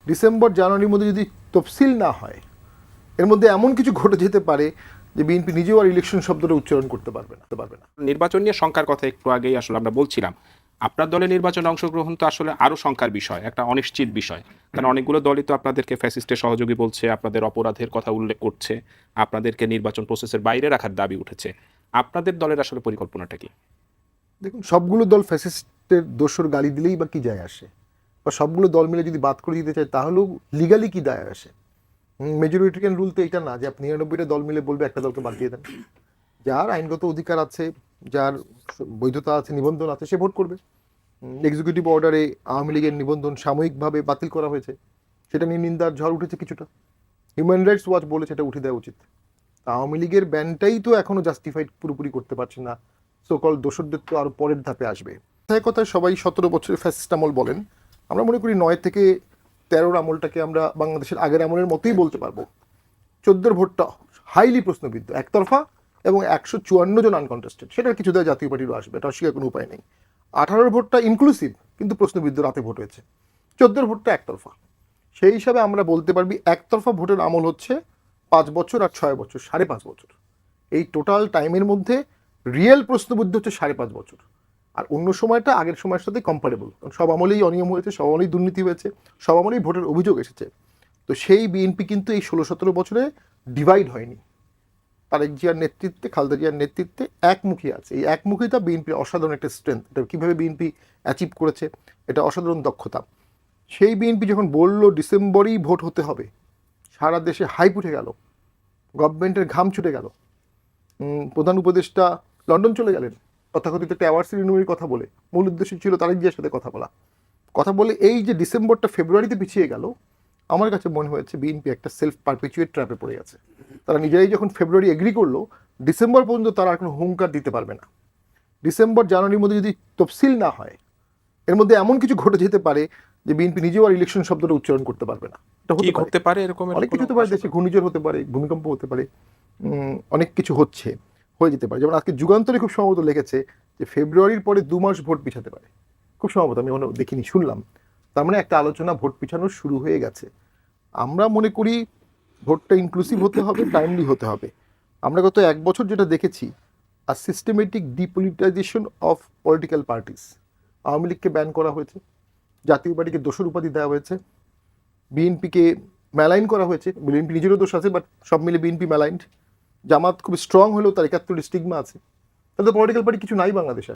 December জানুয়ারির মধ্যে যদি তফসিল না হয়, এর মধ্যে এমন কিছু ঘটে যেতে পারে যে বিএনপি নিজেও আর ইলেকশন শব্দটা উচ্চারণ করতে পারবে না। নির্বাচন নিয়ে শঙ্কার কথা একটু আগেই আসলে আমরা বলছিলাম। আপনার দলের নির্বাচনে অংশগ্রহণ তো আসলে আরো শঙ্কার বিষয়, একটা অনিশ্চিত বিষয়। কারণ অনেকগুলো দলই তো আপনাদেরকে ফ্যাসিস্টের সহযোগী বলছে, আপনাদের অপরাধের কথা উল্লেখ করছে, আপনাদেরকে নির্বাচন প্রসেসের বাইরে রাখার দাবি উঠেছে। আপনাদের দলের আসলে পরিকল্পনাটা কি? দেখুন, সবগুলো দল ফ্যাসিস্টের দোষর গালি দিলেই বা কি যায় আসে, বা সবগুলো দল মিলে যদি বাদ করে দিতে চায় তাহলেও লিগালি কি দায় আসে? মেজরিটেরিয়ান রুল তো এটা না যে আপনি 99টা দল মিলে বলবে একটা দলকে বাদ দিয়ে দেন। যার আইনগত অধিকার আছে, যার বৈধতা আছে, নিবন্ধন আছে, সে ভোট করবে। এক্সিকিউটিভ অর্ডারে আওয়ামী লীগের নিবন্ধন সাময়িকভাবে বাতিল করা হয়েছে, সেটা নিয়ে নিন্দার ঝড় উঠেছে কিছুটা। হিউম্যান রাইটস ওয়াচ বলেছে এটা উঠে দেওয়া উচিত। আওয়ামী লীগের ব্যানটাই তো এখনো জাস্টিফাইড পুরোপুরি করতে পারছে না, সকল দোষরদের তো আরো পরের ধাপে আসবে। কথায় কথায় সবাই 17 বছরের ফ্যাসিস্ট আমল বলেন, আমরা মনে করি 9 থেকে 13 আমলটাকে আমরা বাংলাদেশের আগের আমলের মতোই বলতে পারবো। 14 ভোটটা হাইলি প্রশ্নবিদ্ধ, একতরফা, এবং 154 জন আনকন্টেস্টেড, সেটার কিছু দেয় জাতীয় পার্টিরও আসবে, এটা অস্বীকার কোনো উপায় নেই। 18 ভোটটা ইনক্লুসিভ কিন্তু প্রশ্নবিদ্ধ, রাতে ভোট হয়েছে। 14 ভোটটা একতরফা। সেই হিসাবে আমরা বলতে পারবি একতরফা ভোটের আমল হচ্ছে 5 বছর আর 6 বছর, 5.5 বছর। এই টোটাল টাইমের মধ্যে রিয়েল প্রশ্নবিদ্ধ হচ্ছে 5.5 বছর। আর অন্য সময়টা আগের সময়ের সাথে কম্পারেবল, কারণ সব আমলেই অনিয়ম হয়েছে, সব আমলেই দুর্নীতি হয়েছে, সব আমলেই ভোটের অভিযোগ এসেছে। তো সেই বিএনপি কিন্তু এই 16-17 বছরে ডিভাইড হয়নি। তারেক জিয়ার নেতৃত্বে, খালেদা জিয়ার নেতৃত্বে একমুখী আছে। এই একমুখিতা বিএনপির অসাধারণ একটা স্ট্রেংথ। এটা কীভাবে বিএনপি অ্যাচিভ করেছে, এটা অসাধারণ দক্ষতা। সেই বিএনপি যখন বলল ডিসেম্বরেই ভোট হতে হবে, সারা দেশে হাইপ উঠে গেল, গভর্নমেন্টের ঘাম ছুটে গেল। প্রধান উপদেষ্টা লন্ডন চলে গেলেন তথাকথিত একটা অ্যাওয়ার্ড সেরিমনির কথা বলে। মূল উদ্দেশ্য ছিল তারেক জিয়ার সাথে কথা বলে। এই যে ডিসেম্বরটা ফেব্রুয়ারিতে পিছিয়ে গেল, আমার কাছে মনে হয়েছে বিএনপি একটা সেলফ পারপিচুয়েট ট্র্যাপে পড়ে গেছে। তারা নিজেরাই যখন ফেব্রুয়ারি এগ্রি করলো, ডিসেম্বর পর্যন্ত তারা আর কোনো হুঙ্কার দিতে পারবে না। ডিসেম্বর জানুয়ারির মধ্যে যদি তফসিল না হয়, এর মধ্যে এমন কিছু ঘটে যেতে পারে যে বিএনপি নিজেও আর ইলেকশন শব্দটা উচ্চারণ করতে পারবে না। এটা হতে পারে এরকম অনেক কিছু হতে পারে, দেশে ঘূর্ণিঝড় হতে পারে, ভূমিকম্প হতে পারে, অনেক কিছু হয়ে যেতে পারে। যেমন আজকে যুগান্তরে খুব সম্ভবত লিখেছে যে ফেব্রুয়ারির পরে 2 মাস ভোট পিছাতে পারে, খুব সম্ভবত, আমি এখনো দেখিনি, শুনলাম। তার মানে একটা আলোচনা ভোট পিছানো শুরু হয়ে গেছে। আমরা মনে করি ভোটটা ইনক্লুসিভ হতে হবে, টাইমলি হতে হবে। আমরা গত 1 বছর যেটা দেখেছি, আর systematic depoliticization of political parties. Awami লীগকে ব্যান করা হয়েছে, জাতীয় পার্টিকে দোষর উপাধি দেওয়া হয়েছে, বিএনপিকে মেলাইন করা হয়েছে। বিএনপি নিজেরও দোষ আছে, বাট সব মিলে বিএনপি মেলাইন্ড। জামাত খুব স্ট্রং হলেও তার 71 স্টিগমা আছে। তাহলে পলিটিক্যাল পার্টি কিছু নাই বাংলাদেশে।